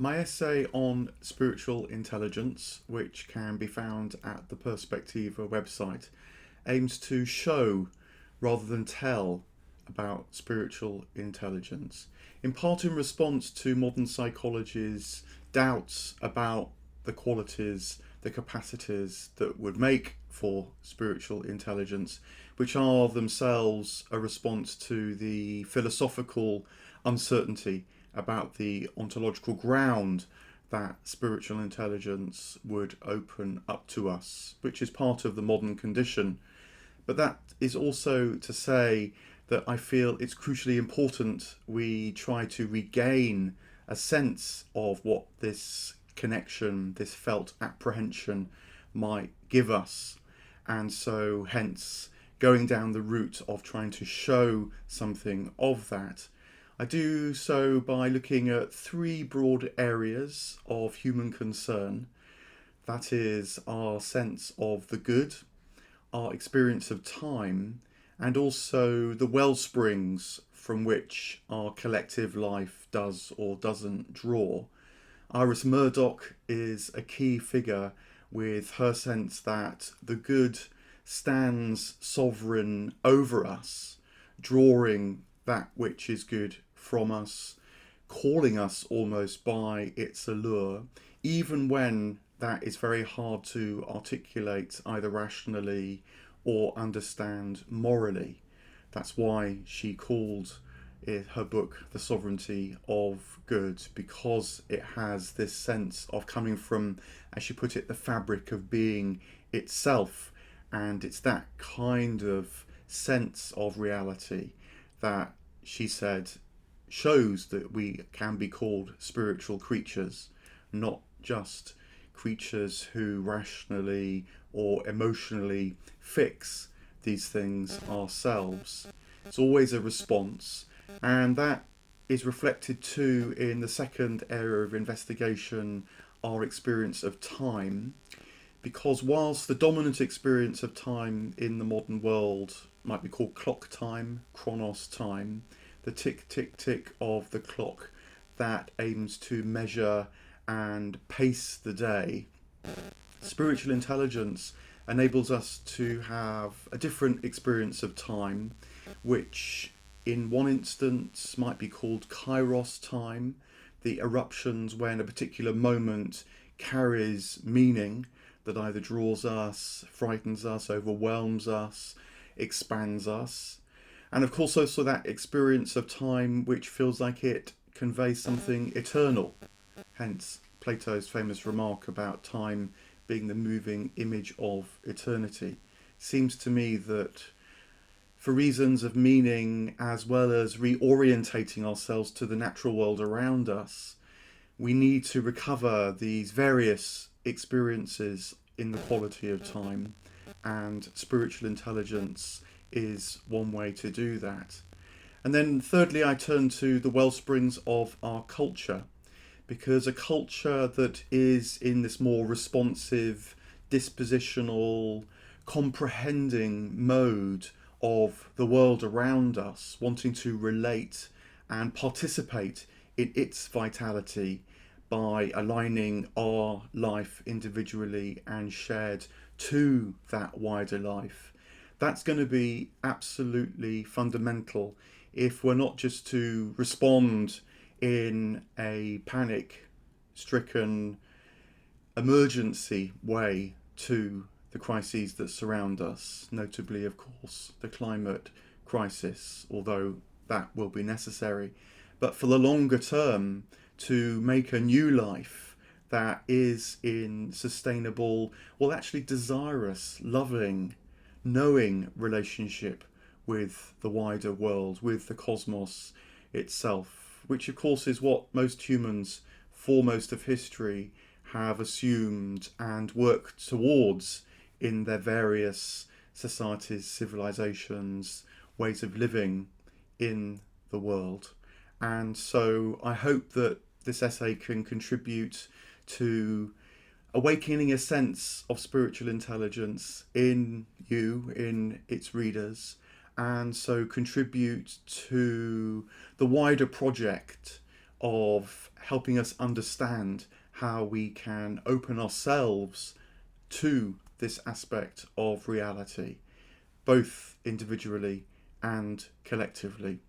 My essay on spiritual intelligence, which can be found at the Perspectiva website, aims to show rather than tell about spiritual intelligence, in part in response to modern psychology's doubts about the qualities, the capacities that would make for spiritual intelligence, which are themselves a response to the philosophical uncertainty about the ontological ground that spiritual intelligence would open up to us, which is part of the modern condition. But that is also to say that I feel it's crucially important we try to regain a sense of what this connection, this felt apprehension might give us. And so, hence, going down the route of trying to show something of that. I do so by looking at three broad areas of human concern. That is our sense of the good, our experience of time, and also the well springs from which our collective life does or doesn't draw. Iris Murdoch is a key figure with her sense that the good stands sovereign over us, drawing that which is good from us, calling us almost by its allure, even when that is very hard to articulate either rationally or understand morally. That's why she called her book The Sovereignty of Good, because it has this sense of coming from, as she put it, the fabric of being itself. And it's that kind of sense of reality that she said shows that we can be called spiritual creatures, not just creatures who rationally or emotionally fix these things ourselves. It's always a response, and that is reflected too in the second area of investigation, our experience of time. Because whilst the dominant experience of time in the modern world might be called clock time, chronos time, the tick, tick, tick of the clock that aims to measure and pace the day, spiritual intelligence enables us to have a different experience of time, which in one instance might be called kairos time, the eruptions when a particular moment carries meaning that either draws us, frightens us, overwhelms us, expands us. And of course, also that experience of time which feels like it conveys something eternal. Hence, Plato's famous remark about time being the moving image of eternity. Seems to me that for reasons of meaning, as well as reorientating ourselves to the natural world around us, we need to recover these various experiences in the quality of time, and spiritual intelligence is one way to do that. And then, thirdly, I turn to the well springs of our culture, because a culture that is in this more responsive, dispositional, comprehending mode of the world around us, wanting to relate and participate in its vitality by aligning our life individually and shared to that wider life. That's going to be absolutely fundamental if we're not just to respond in a panic stricken emergency way to the crises that surround us, notably, of course, the climate crisis, although that will be necessary. But for the longer term, to make a new life that is in sustainable, well, actually desirous, loving, knowing relationship with the wider world, with the cosmos itself, which of course is what most humans for most of history have assumed and worked towards in their various societies, civilizations, ways of living in the world. And so I hope that this essay can contribute to awakening a sense of spiritual intelligence in you, in its readers, and so contribute to the wider project of helping us understand how we can open ourselves to this aspect of reality, both individually and collectively.